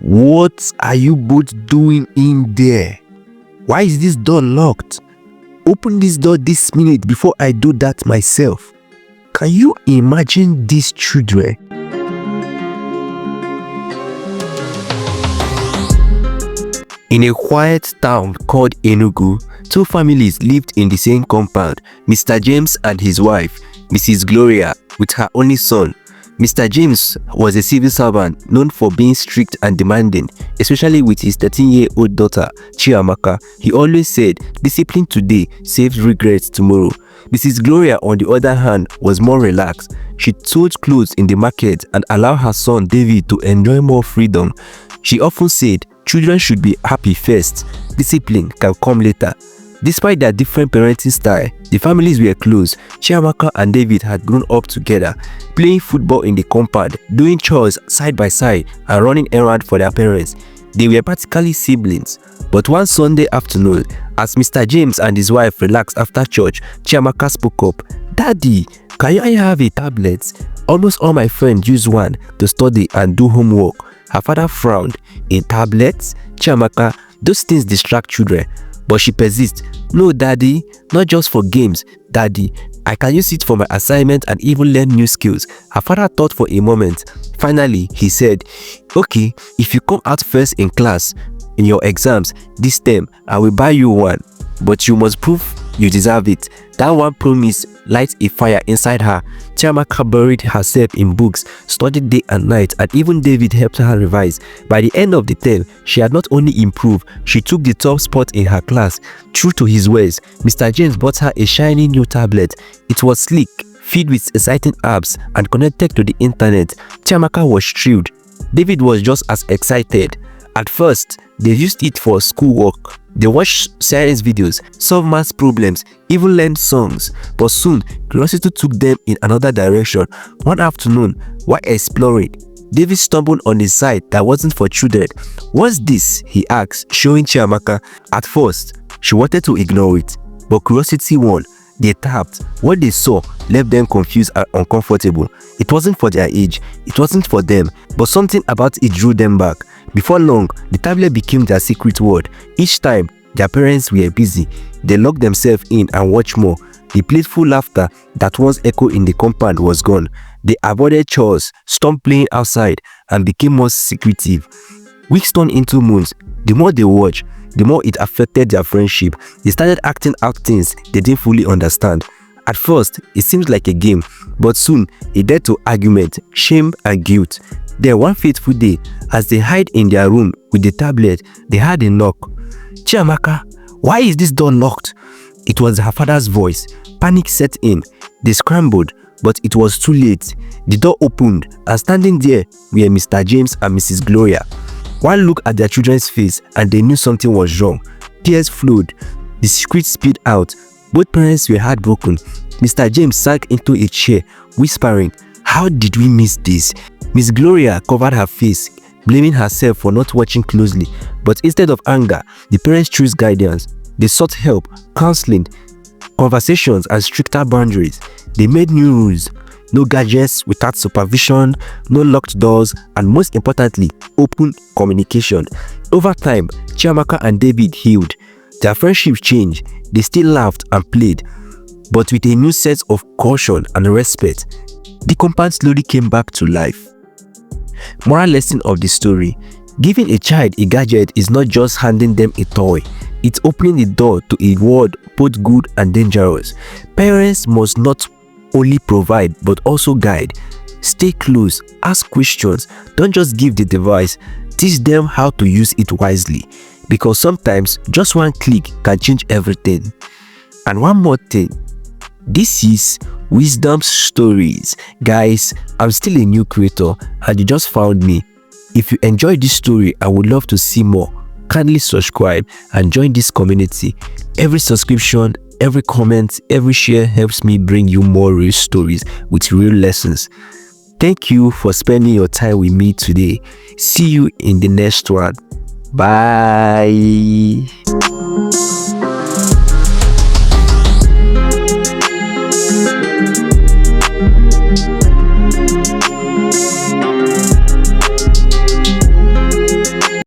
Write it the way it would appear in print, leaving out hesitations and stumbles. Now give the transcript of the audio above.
What are you both doing in there? Why is this door locked? Open this door this minute before I do that myself. Can you imagine these children? In a quiet town called Enugu, two families lived in the same compound, Mr. James and his wife, Mrs. Gloria, with her only son. Mr. James was a civil servant known for being strict and demanding, especially with his 13-year-old daughter, Chiamaka. He always said, "Discipline today saves regrets tomorrow." Mrs. Gloria, on the other hand, was more relaxed. She sold clothes in the market and allowed her son David to enjoy more freedom. She often said, "Children should be happy first. Discipline can come later." Despite their different parenting style, the families were close. Chiamaka and David had grown up together, playing football in the compound, doing chores side by side, and running errands for their parents. They were practically siblings. But one Sunday afternoon, as Mr. James and his wife relaxed after church, Chiamaka spoke up. "Daddy, can I have a tablet? Almost all my friends use one to study and do homework." Her father frowned. "A tablet? Chiamaka, those things distract children." But she persists. "No, Daddy, not just for games. Daddy, I can use it for my assignment and even learn new skills." Her father thought for a moment. Finally, he said, "Okay, if you come out first in class in your exams this term, I will buy you one. But you must prove you deserve it." That one promise lights a fire inside her. Chiamaka buried herself in books, studied day and night, and even David helped her revise. By the end of the term, she had not only improved, she took the top spot in her class. True to his words, Mr. James bought her a shiny new tablet. It was sleek, filled with exciting apps, and connected to the internet. Chiamaka was thrilled. David was just as excited. At first, they used it for schoolwork. They watched science videos, solved math problems, even learned songs. But soon, curiosity took them in another direction. One afternoon, while exploring, David stumbled on a site that wasn't for children. "What's this?" he asked, showing Chiamaka. At first, she wanted to ignore it, but curiosity won. They tapped. What they saw left them confused and uncomfortable. It wasn't for their age, it wasn't for them, but something about it drew them back. Before long, the tablet became their secret world. Each time their parents were busy, they locked themselves in and watched more. The playful laughter that once echoed in the compound was gone. They avoided chores, stopped playing outside, and became more secretive. Weeks turned into months. The more they watched, the more it affected their friendship. They started acting out things they didn't fully understand. At first, it seemed like a game, but soon it led to argument, shame, and guilt. Then one fateful day, as they hid in their room with the tablet, they heard a knock. "Chiamaka, why is this door locked?" It was her father's voice. Panic set in. They scrambled, but it was too late. The door opened, and standing there were Mr. James and Mrs. Gloria. One look at their children's face, and they knew something was wrong. Tears flowed. The secret spilled out. Both parents were heartbroken. Mr. James sank into a chair, whispering, "How did we miss this?" Miss Gloria covered her face, blaming herself for not watching closely. But instead of anger, the parents chose guidance. They sought help, counseling, conversations, and stricter boundaries. They made new rules. No gadgets without supervision, no locked doors, and most importantly, open communication. Over time, Chiamaka and David healed. Their friendship changed. They still laughed and played, but with a new sense of caution and respect. The compound slowly came back to life. Moral lesson of the story: giving a child a gadget is not just handing them a toy. It's opening the door to a world both good and dangerous. Parents must not only provide but also guide. Stay close, ask questions, don't just give the device, teach them how to use it wisely, because sometimes just one click can change everything. And one more thing, this is Wisdom Stories. Guys, I'm still a new creator and you just found me. If you enjoyed this story and would love to see more, kindly subscribe and join this community. Every subscription, every comment, every share helps me bring you more real stories with real lessons. Thank you for spending your time with me today. See you in the next one. Bye.